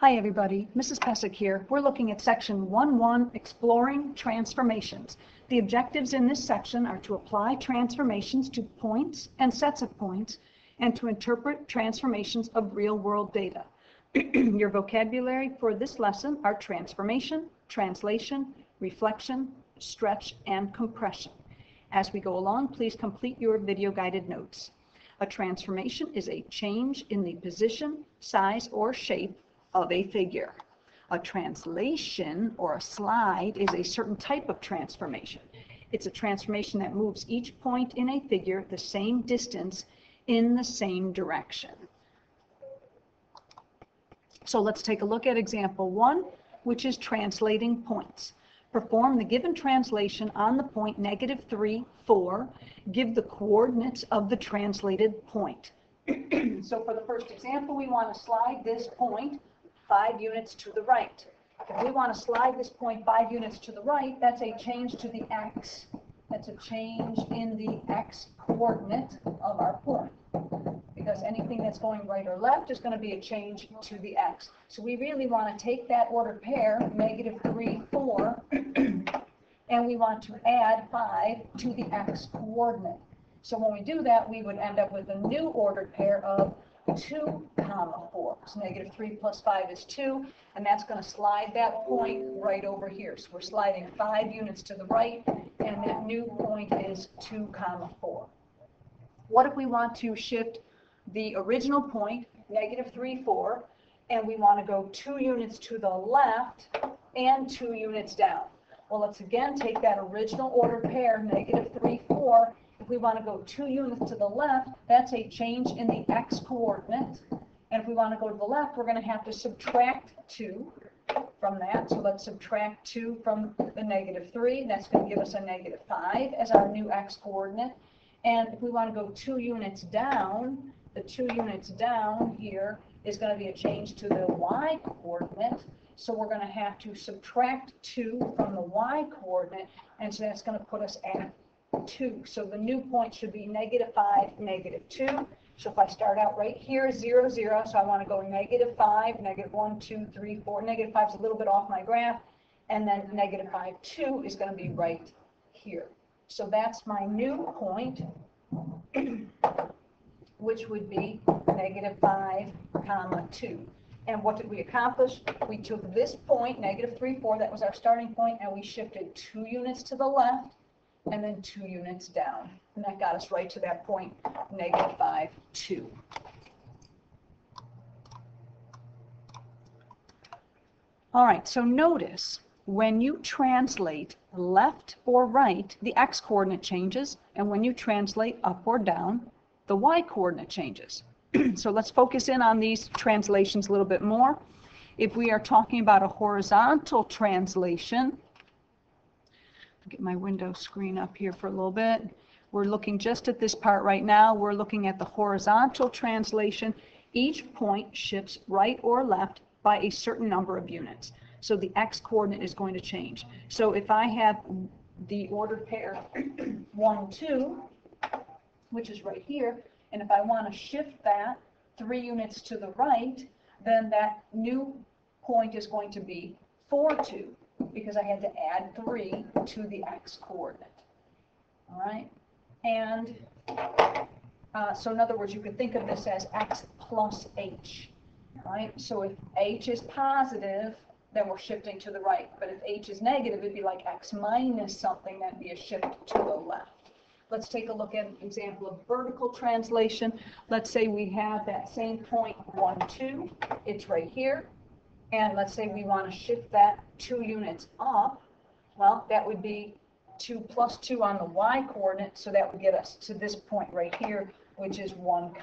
Hi everybody, Mrs. Pesic here. We're looking at section 1.1, Exploring Transformations. The objectives in this section are to apply transformations to points and sets of points and to interpret transformations of real-world data. Your vocabulary for this lesson are transformation, translation, reflection, stretch, and compression. As we go along, please complete your video-guided notes. A transformation is a change in the position, size, or shape of a figure. A translation or a slide is a certain type of transformation. It's a transformation that moves each point in a figure the same distance in the same direction. So let's take a look at example 1, which is translating points. Perform the given translation on the point -3, 4. Give the coordinates of the translated point. So for the first example, we want to slide this point 5 units to the right. If we want to slide this point 5 units to the right, that's a change to the x. That's a change in the x coordinate of our point. Because anything that's going right or left is going to be a change to the x. So we really want to take that ordered pair, -3, 4, and we want to add 5 to the x coordinate. So when we do that, we would end up with a new ordered pair of 2, 4. So -3 plus 5 is 2, and that's going to slide that point right over here. So we're sliding 5 units to the right, and that new point is 2, 4. What if we want to shift the original point, -3, 4, and we want to go 2 units to the left and 2 units down? Well, let's again take that original ordered pair, -3, 4. If we want to go 2 units to the left, that's a change in the x coordinate. And if we want to go to the left, we're going to have to subtract 2 from that. So let's subtract 2 from the -3. That's going to give us a -5 as our new x coordinate. And if we want to go 2 units down, the 2 units down here is going to be a change to the y coordinate. So we're going to have to subtract 2 from the y coordinate. And so that's going to put us at 2. So the new point should be -5, -2. So if I start out right here, 0, 0, so I want to go -5, -1, 2, 3, 4. -5 is a little bit off my graph, and then -5, 2 is going to be right here. So that's my new point, which would be -5, 2. And what did we accomplish? We took this point, -3, 4, that was our starting point, and we shifted 2 units to the left, and then 2 units down. And that got us right to that point, -5, 2. All right, so notice when you translate left or right, the x coordinate changes, and when you translate up or down, the y coordinate changes. So let's focus in on these translations a little bit more. If we are talking about a horizontal translation, get my window screen up here for a little bit. We're looking just at this part right now. We're looking at the horizontal translation. Each point shifts right or left by a certain number of units. So the x coordinate is going to change. So if I have the ordered pair 1, 2, which is right here, and if I want to shift that 3 units to the right, then that new point is going to be 4, 2. Because I had to add 3 to the x coordinate. All right? And so in other words, you could think of this as x plus h. All right? So if h is positive, then we're shifting to the right. But if h is negative, it'd be like x minus something. That'd be a shift to the left. Let's take a look at an example of vertical translation. Let's say we have that same point 1, 2. It's right here. And let's say we want to shift that 2 units up. Well, that would be 2 plus 2 on the y coordinate, so that would get us to this point right here, which is 1,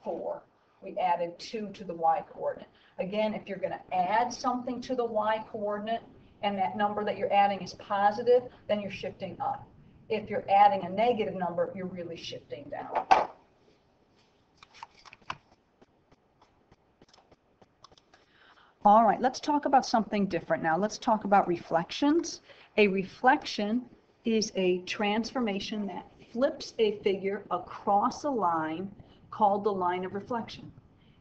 4. We added 2 to the y coordinate. Again, if you're going to add something to the y coordinate, and that number that you're adding is positive, then you're shifting up. If you're adding a negative number, you're really shifting down. All right, let's talk about something different now. Let's talk about reflections. A reflection is a transformation that flips a figure across a line called the line of reflection.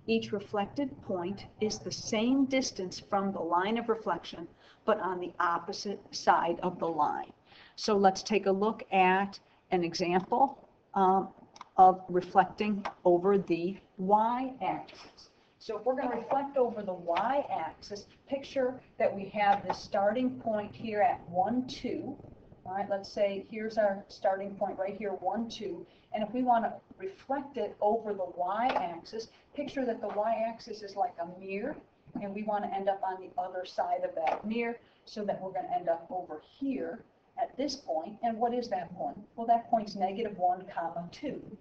Each reflected point is the same distance from the line of reflection, but on the opposite side of the line. So let's take a look at an example of reflecting over the y-axis. So if we're going to reflect over the y-axis, picture that we have this starting point here at 1, 2. All right, let's say here's our starting point right here, 1, 2. And if we want to reflect it over the y-axis, picture that the y-axis is like a mirror, and we want to end up on the other side of that mirror, so that we're going to end up over here at this point. And what is that point? Well, that point's -1, 2.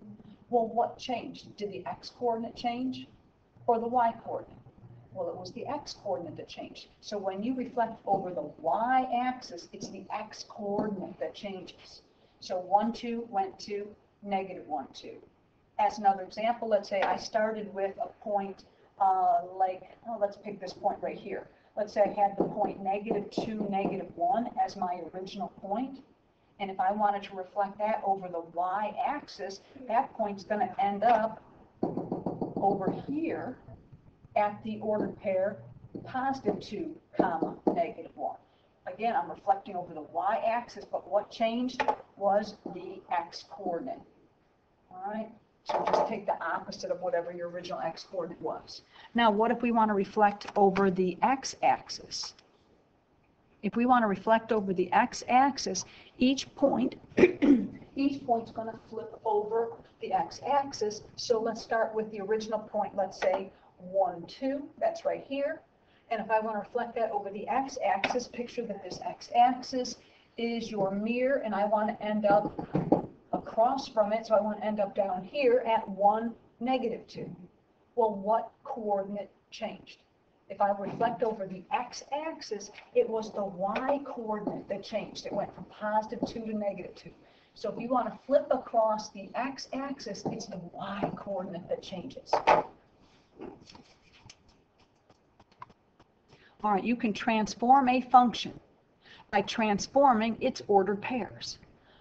Well, what changed? Did the x-coordinate change or the y-coordinate? Well, it was the x-coordinate that changed. So when you reflect over the y-axis, it's the x-coordinate that changes. So 1, 2 went to -1, 2. As another example, let's say I started with a point let's pick this point right here. Let's say I had the point -2, -1 as my original point. And if I wanted to reflect that over the y-axis, that point's going to end up over here at the ordered pair +2, -1. Again, I'm reflecting over the y-axis, but what changed was the x-coordinate. All right, so just take the opposite of whatever your original x-coordinate was. Now, what if we want to reflect over the x-axis? If we want to reflect over the x-axis, each point's going to flip over the x-axis. So let's start with the original point, let's say 1, 2, that's right here. And if I want to reflect that over the x-axis, picture that this x-axis is your mirror, and I want to end up across from it, so I want to end up down here at 1, -2. Well, what coordinate changed? If I reflect over the x-axis, it was the y-coordinate that changed. It went from +2 to -2. So if you want to flip across the x-axis, it's the y-coordinate that changes. All right, you can transform a function by transforming its ordered pairs.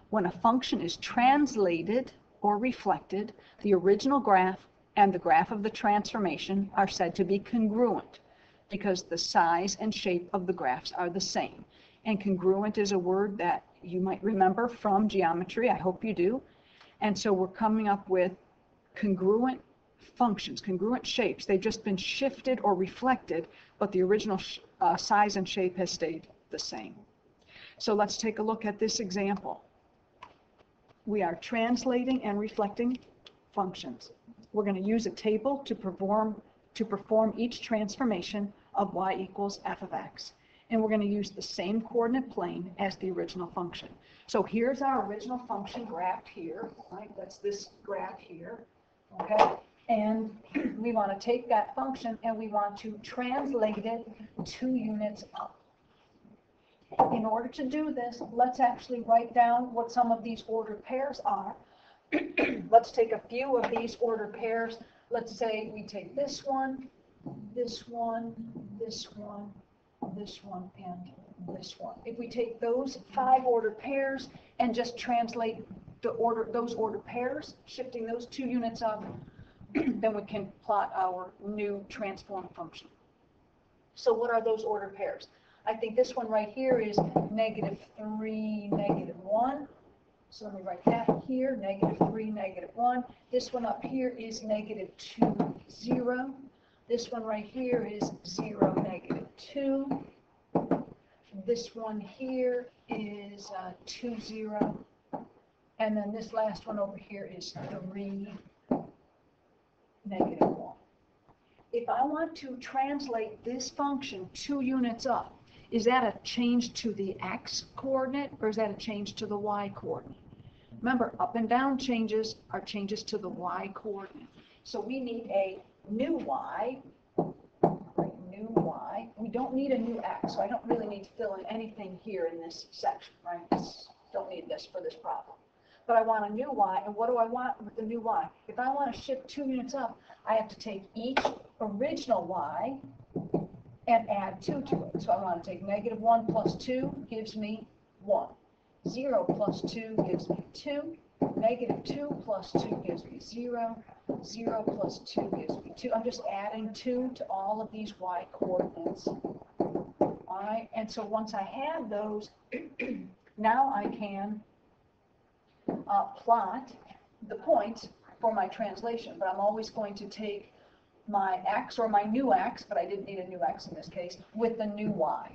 When a function is translated or reflected, the original graph and the graph of the transformation are said to be congruent because the size and shape of the graphs are the same. And congruent is a word that you might remember from geometry. I hope you do. And so we're coming up with congruent functions, congruent shapes. They've just been shifted or reflected, but the original size and shape has stayed the same. So let's take a look at this example. We are translating and reflecting functions. We're going to use a table to perform each transformation of y equals f of x. And we're going to use the same coordinate plane as the original function. So here's our original function graphed here, right? That's this graph here, okay? And we want to take that function and we want to translate it 2 units up. In order to do this, let's actually write down what some of these ordered pairs are. Let's take a few of these ordered pairs. Let's say we take this one, this one, this one, this one, and this one. If we take those 5 ordered pairs and just translate those ordered pairs, shifting those 2 units up, then we can plot our new transform function. So what are those ordered pairs? I think this one right here is -3, -1. So let me write that here, -3, -1. This one up here is -2, 0. This one right here is 0, -2. This one here is 2, 0. And then this last one over here is 3, -1. If I want to translate this function 2 units up, is that a change to the x-coordinate or is that a change to the y-coordinate? Remember, up and down changes are changes to the y-coordinate. So we need a new y, We don't need a new x, so I don't really need to fill in anything here in this section, right? Don't need this for this problem. But I want a new y, and what do I want with the new y? If I want to shift 2 units up, I have to take each original y and add 2 to it. So I want to take -1 plus 2 gives me 1. 0 plus 2 gives me 2. -2 plus 2 gives me 0. 0 plus 2 gives me 2. I'm just adding 2 to all of these y coordinates. All right, and so once I have those, now I can plot the points for my translation, but I'm always going to take my x or my new x, but I didn't need a new x in this case, with the new y.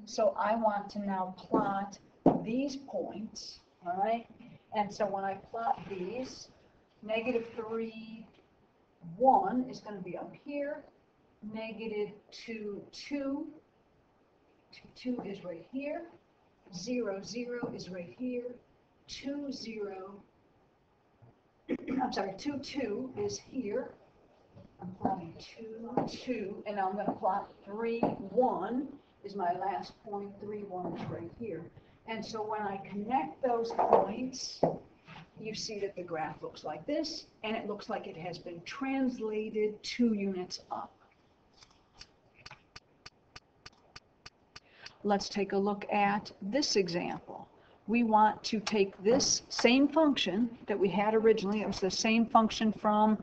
So I want to now plot these points, all right? And so when I plot these, -3, 1 is going to be up here, -2, 2, 2 is right here, 0, 0 is right here, 2, 0, I'm sorry, 2, 2 is here. I'm plotting 2, 2, and now I'm going to plot 3, 1 is my last point. 3, 1 is right here. And so when I connect those points, you see that the graph looks like this, and it looks like it has been translated 2 units up. Let's take a look at this example. We want to take this same function that we had originally. It was the same function from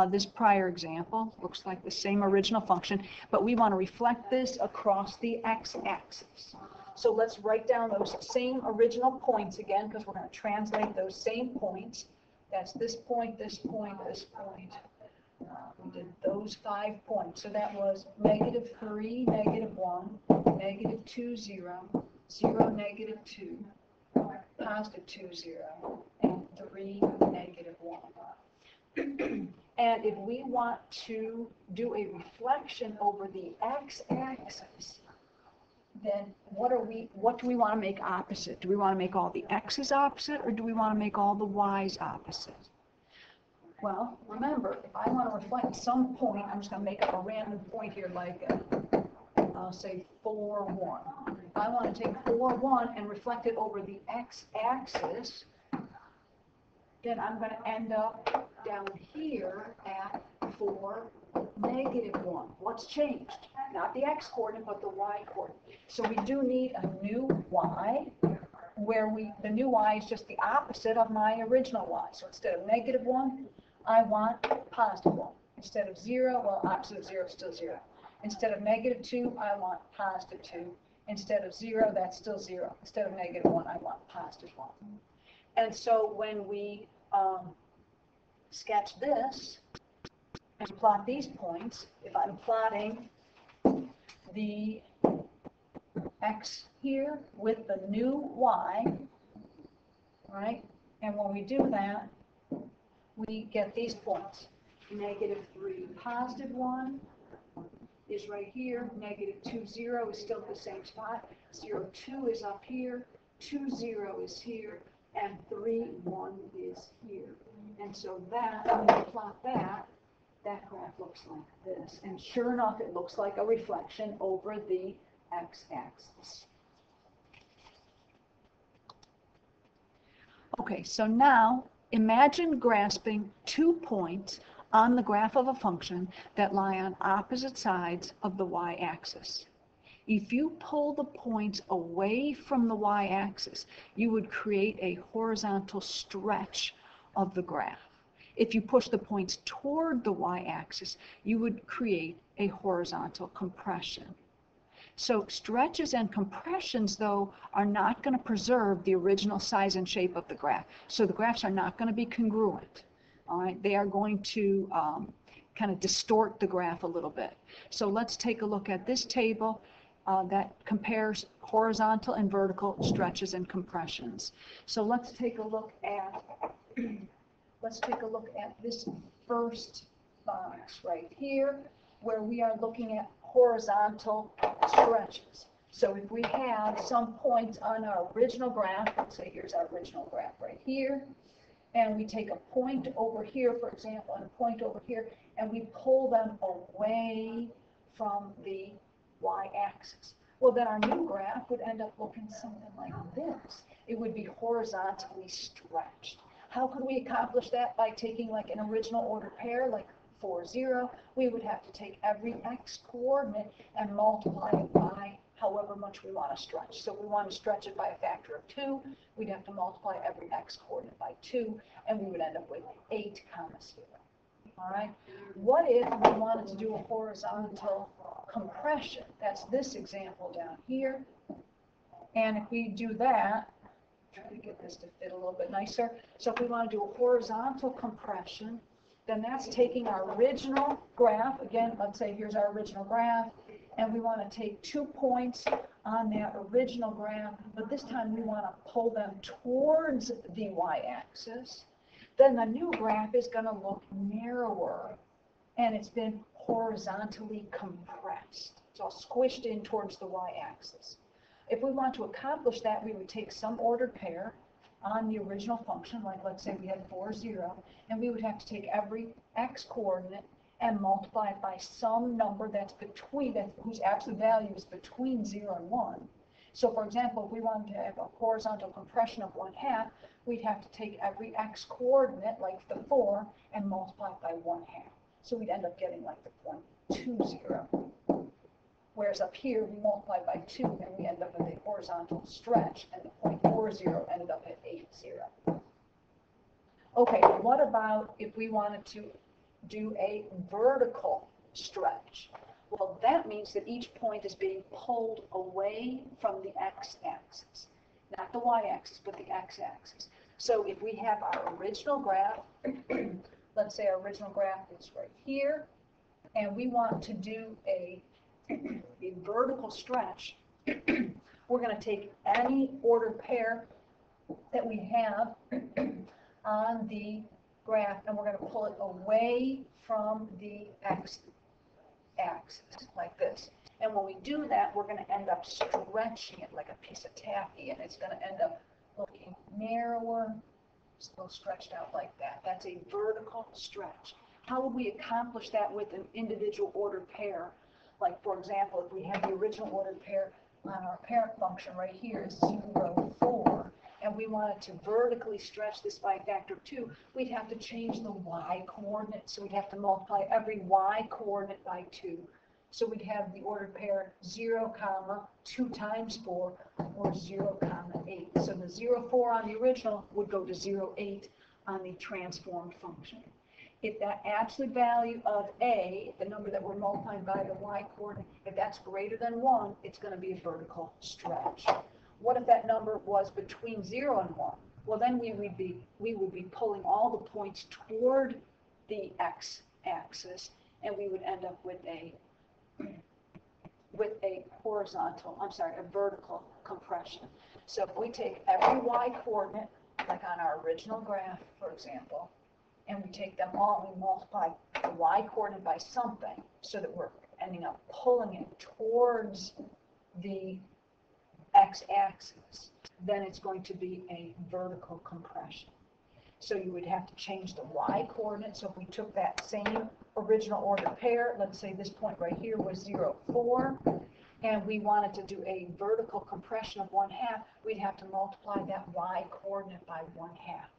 this prior example. Looks like the same original function, but we want to reflect this across the x-axis. So let's write down those same original points again, because we're going to translate those same points. That's this point, this point, this point. We did those 5 points. So that was -3, -1, -2, 0, 0, -2, +2, 0, and 3, -1. And if we want to do a reflection over the x-axis, then what do we want to make opposite? Do we want to make all the x's opposite, or do we want to make all the y's opposite? Well, remember, if I want to reflect some point, I'm just going to make up a random point here, like I'll say 4, 1. If I want to take 4, 1 and reflect it over the x-axis, then I'm going to end up down here at 4, -1. What's changed? Not the x-coordinate, but the y-coordinate. So we do need a new y, where the new y is just the opposite of my original y. So instead of -1, I want +1. Instead of 0, well, opposite of 0 is still 0. Instead of -2, I want +2. Instead of 0, that's still 0. Instead of -1, I want +1. And so when we sketch this and plot these points, if I'm plotting the x here with the new y, right? And when we do that, we get these points. -3, +1 is right here. -2, 0 is still at the same spot. 0, 2 is up here. 2, 0 is here. And 3, 1 is here. And so that, when we plot that, that graph looks like this. And sure enough, it looks like a reflection over the x-axis. Okay, so now imagine grasping 2 points on the graph of a function that lie on opposite sides of the y-axis. If you pull the points away from the y-axis, you would create a horizontal stretch of the graph. If you push the points toward the y-axis, you would create a horizontal compression. So stretches and compressions, though, are not going to preserve the original size and shape of the graph. So the graphs are not going to be congruent. All right, they are going to kind of distort the graph a little bit. So let's take a look at this table that compares horizontal and vertical stretches and compressions. So let's take a look at this first box right here, where we are looking at horizontal stretches. So if we have some points on our original graph, let's say here's our original graph right here, and we take a point over here, for example, and a point over here, and we pull them away from the y-axis. Well, then our new graph would end up looking something like this. It would be horizontally stretched. How could we accomplish that? By taking like an original order pair, like 4, 0. We would have to take every x coordinate and multiply it by however much we want to stretch. So if we want to stretch it by a factor of 2, we'd have to multiply every x coordinate by 2, and we would end up with 8 comma 0. All right. What if we wanted to do a horizontal compression? That's this example down here. And if we do that, try to get this to fit a little bit nicer. So if we want to do a horizontal compression, then that's taking our original graph. Again, let's say here's our original graph, and we want to take 2 points on that original graph, but this time we want to pull them towards the y-axis. Then the new graph is going to look narrower, and it's been horizontally compressed. It's all squished in towards the y-axis. If we want to accomplish that, we would take some ordered pair on the original function, like let's say we had 4, 0, and we would have to take every x coordinate and multiply it by some number that's between, whose absolute value is between 0 and 1. So for example, if we wanted to have a horizontal compression of 1/2, we'd have to take every x coordinate, like the 4, and multiply it by 1/2. So we'd end up getting like the point 2, 0. Whereas up here, we multiply by 2, and we end up with a horizontal stretch, and the point 4, 0 ended up at 8, 0. Okay, what about if we wanted to do a vertical stretch? Well, that means that each point is being pulled away from the x-axis. Not the y-axis, but the x-axis. So if we have our original graph, let's say our original graph is right here, and we want to do a vertical stretch, we're going to take any ordered pair that we have on the graph, and we're going to pull it away from the x-axis, like this. And when we do that, we're going to end up stretching it like a piece of taffy, and it's going to end up looking narrower, still stretched out like that. That's a vertical stretch. How would we accomplish that with an individual ordered pair? Like, for example, if we have the original ordered pair on our parent function right here, 0, 4, and we wanted to vertically stretch this by a factor of 2, we'd have to change the y-coordinate. So we'd have to multiply every y-coordinate by 2. So we'd have the ordered pair 0, 2 times 4, or 0, 8. So the 0, 4 on the original would go to 0, 8 on the transformed function. If that absolute value of a, the number that we're multiplying by the y-coordinate, if that's greater than 1, it's going to be a vertical stretch. What if that number was between 0 and 1? Well, then we would be pulling all the points toward the x-axis, and we would end up with a vertical compression. So if we take every y-coordinate, like on our original graph, for example, and we take them all and we multiply the y-coordinate by something so that we're ending up pulling it towards the x-axis, then it's going to be a vertical compression. So you would have to change the y-coordinate. So if we took that same original ordered pair, let's say this point right here was 0, 4, and we wanted to do a vertical compression of 1/2, we'd have to multiply that y-coordinate by 1/2.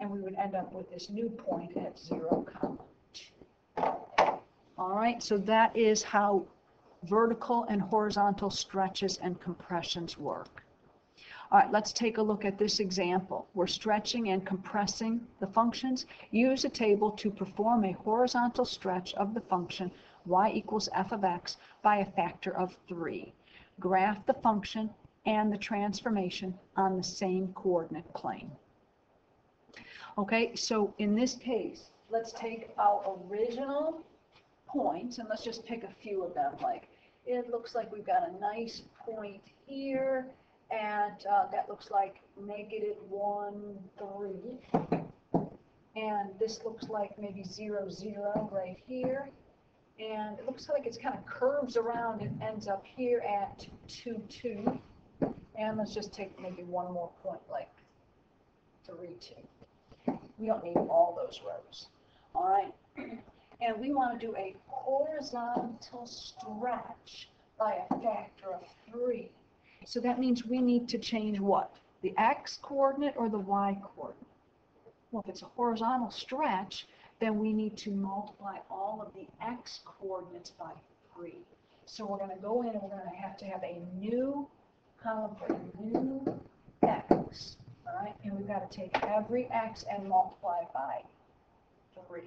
And we would end up with this new point at 0, 2. All right, so that is how vertical and horizontal stretches and compressions work. All right, let's take a look at this example. We're stretching and compressing the functions. Use a table to perform a horizontal stretch of the function y equals f of x by a factor of 3. Graph the function and the transformation on the same coordinate plane. Okay, so in this case, let's take our original points, and let's just pick a few of them. Like, it looks like we've got a nice point here, and that looks like -1, 3. And this looks like maybe 0, 0 right here. And it looks like it's kind of curves around and ends up here at 2, 2. And let's just take maybe one more point, like 3, 2. We don't need all those rows. All right. And we want to do a horizontal stretch by a factor of 3. So that means we need to change what? The x-coordinate or the y-coordinate? Well, if it's a horizontal stretch, then we need to multiply all of the x-coordinates by 3. So we're going to go in and we're going to have a new column for a new x. All right, and we've got to take every x and multiply it by 3.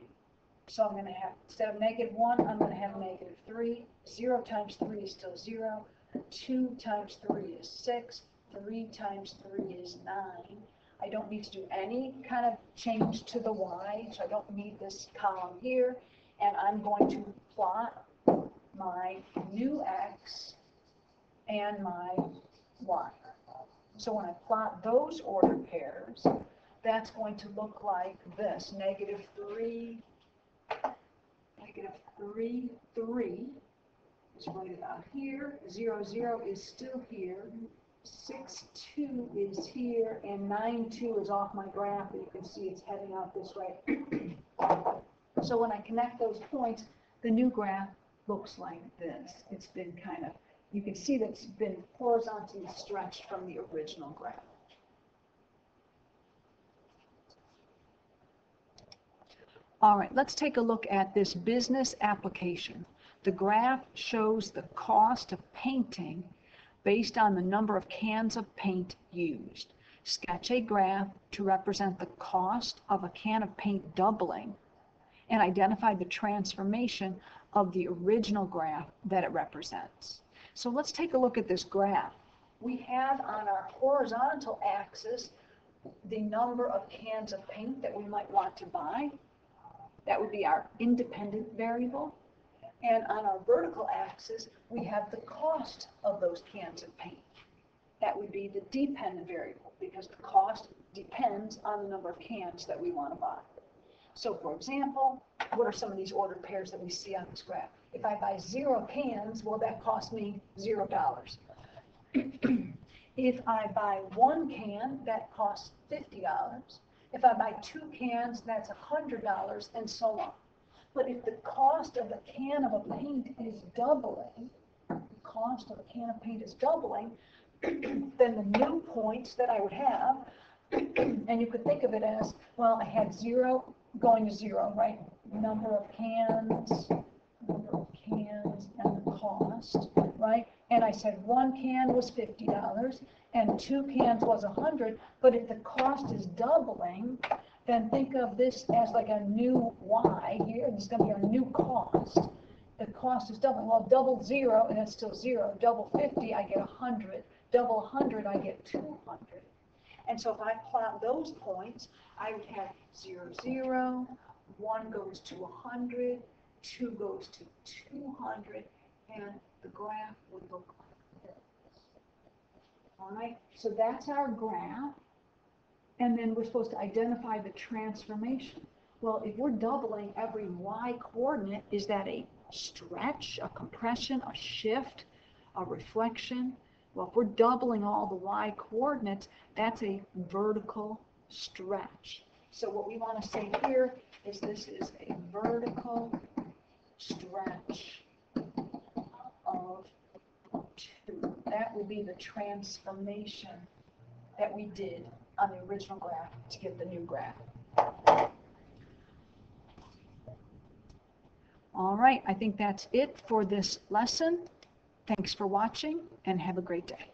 So I'm going to have, instead of -1, I'm going to have -3. 0 times 3 is still 0. 2 times 3 is 6. 3 times 3 is 9. I don't need to do any kind of change to the y, so I don't need this column here. And I'm going to plot my new x and my y. So when I plot those ordered pairs, that's going to look like this. -3, -3, 3 is right about here. 0, 0 is still here. 6, 2 is here, and 9, 2 is off my graph, and you can see it's heading out this way. So when I connect those points, the new graph looks like this. It's been kind of, you can see that it's been horizontally stretched from the original graph. All right, let's take a look at this business application. The graph shows the cost of painting based on the number of cans of paint used. Sketch a graph to represent the cost of a can of paint doubling and identify the transformation of the original graph that it represents. So let's take a look at this graph. We have on our horizontal axis the number of cans of paint that we might want to buy. That would be our independent variable. And on our vertical axis, we have the cost of those cans of paint. That would be the dependent variable, because the cost depends on the number of cans that we want to buy. So for example, what are some of these ordered pairs that we see on this graph? If I buy 0 cans, well, that costs me $0. If I buy 1 can, that costs $50. If I buy 2 cans, that's $100, and so on. But if the cost of a can of a paint is doubling, then the new points that I would have, and you could think of it as, well, I had 0 going to 0, right? Number of cans, and the cost, right? And I said 1 can was $50, and 2 cans was $100, but if the cost is doubling, then think of this as like a new y here, and it's going to be our new cost. The cost is doubling. Well, double 0, and it's still 0. Double 50, I get 100. Double 100, I get 200. And so if I plot those points, I would have 0, 0, 1 goes to 100, 2 goes to 200, and the graph would look like this. All right, so that's our graph. And then we're supposed to identify the transformation. Well, if we're doubling every y coordinate, is that a stretch, a compression, a shift, a reflection? Well, if we're doubling all the y coordinates, that's a vertical stretch. So what we want to say here is this is a vertical stretch of 2. That will be the transformation that we did on the original graph to get the new graph. All right, I think that's it for this lesson. Thanks for watching and have a great day.